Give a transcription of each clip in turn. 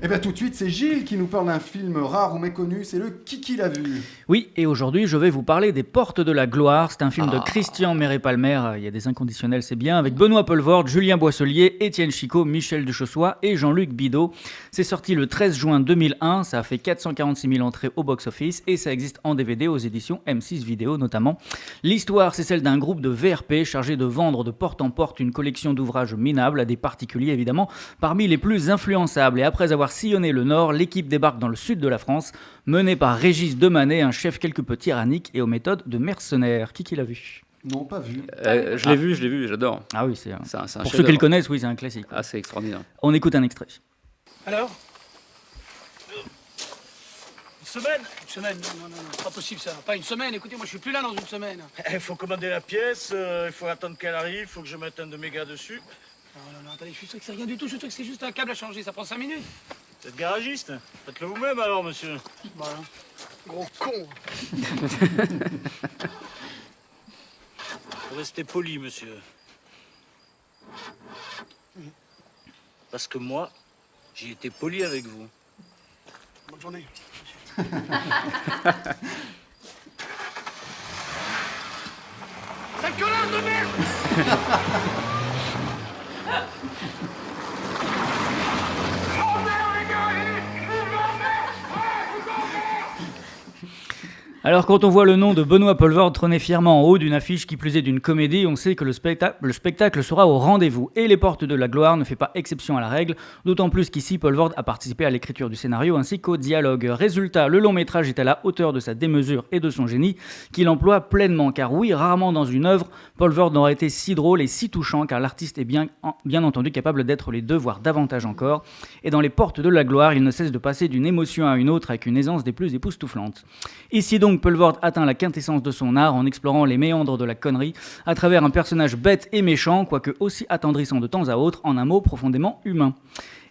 Et bien tout de suite, c'est Gilles qui nous parle d'un film rare ou méconnu, c'est le Qui l'a vu. Oui, et aujourd'hui, je vais vous parler des Portes de la Gloire. C'est un film de Christian Méré-Palmer, il y a des inconditionnels, c'est bien, avec Benoît Poelvoorde, Julien Boisselier, Étienne Chicot, Michel Duchossois et Jean-Luc Bidault. C'est sorti le 13 juin 2001, ça a fait 446 000 entrées au box-office et ça existe en DVD aux éditions M6 Vidéo notamment. L'histoire, c'est celle d'un groupe de VRP chargé de vendre de porte en porte une collection d'ouvrages minables à des particuliers évidemment, parmi les plus influençables. Et après avoir sillonné le nord, l'équipe débarque dans le sud de la France, menée par Régis Demanet, un chef quelque peu tyrannique et aux méthodes de mercenaires. Qui l'a vu ? Non, pas vu. Je l'ai vu, j'adore. Ah oui, c'est un pour ceux qui le connaissent, oui, c'est un classique. Ah, c'est extraordinaire. On écoute un extrait. Alors ? Une semaine, non, pas possible ça. Pas une semaine, écoutez, moi je suis plus là dans une semaine. Il faut commander la pièce, il faut attendre qu'elle arrive, il faut que je mette un de mes gars dessus. Non, attendez, je suis sûr que c'est rien du tout, je suis sûr que c'est juste un câble à changer, ça prend 5 minutes. Vous êtes garagiste? Faites-le vous-même alors, monsieur. Voilà. Gros con. Faut rester poli, monsieur. Parce que moi, j'ai été poli avec vous. Bonne journée. Sale connard de merde. Alors quand on voit le nom de Benoît Poelvoorde trôner fièrement en haut d'une affiche qui plus est d'une comédie, on sait que le spectacle sera au rendez-vous. Et Les Portes de la Gloire ne fait pas exception à la règle, d'autant plus qu'ici Poelvoorde a participé à l'écriture du scénario ainsi qu'au dialogue. Résultat, le long métrage est à la hauteur de sa démesure et de son génie, qu'il emploie pleinement. Car oui, rarement dans une œuvre, Poelvoorde n'aurait été si drôle et si touchant, car l'artiste est bien entendu capable d'être les deux, voire davantage encore. Et dans Les Portes de la Gloire, il ne cesse de passer d'une émotion à une autre avec une aisance des plus époustouflantes. Ici donc, Poelvoorde atteint la quintessence de son art en explorant les méandres de la connerie à travers un personnage bête et méchant, quoique aussi attendrissant de temps à autre, en un mot profondément humain.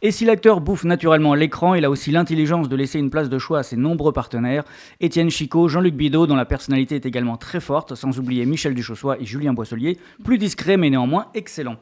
Et si l'acteur bouffe naturellement l'écran, il a aussi l'intelligence de laisser une place de choix à ses nombreux partenaires, Étienne Chicot, Jean-Luc Bidault, dont la personnalité est également très forte, sans oublier Michel Duchossois et Julien Boisselier, plus discrets mais néanmoins excellents.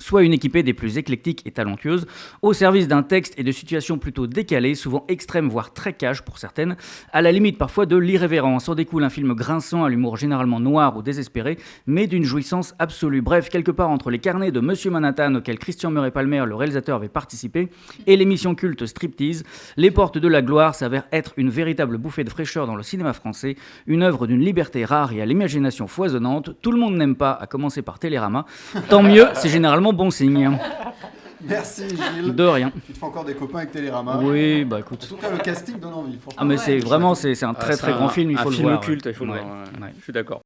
Soit une équipée des plus éclectiques et talentueuses, au service d'un texte et de situations plutôt décalées, souvent extrêmes voire très cash pour certaines, à la limite parfois de l'irrévérence. En découle un film grinçant à l'humour généralement noir ou désespéré, mais d'une jouissance absolue. Bref, quelque part entre les carnets de Monsieur Manhattan auquel Christian Méré-Palmer, le réalisateur, avait participé, et l'émission culte Striptease, Les Portes de la Gloire s'avère être une véritable bouffée de fraîcheur dans le cinéma français, une œuvre d'une liberté rare et à l'imagination foisonnante. Tout le monde n'aime pas, à commencer par Télérama. Tant mieux, c'est généralement bon signe. Merci Gilles. De rien. Tu te fais encore des copains avec Télérama. Oui, bah écoute. En tout cas, le casting donne envie. Ah mais c'est vraiment, c'est un très très grand film, il faut le voir. Un film culte, il faut le voir. Ouais. Je suis d'accord.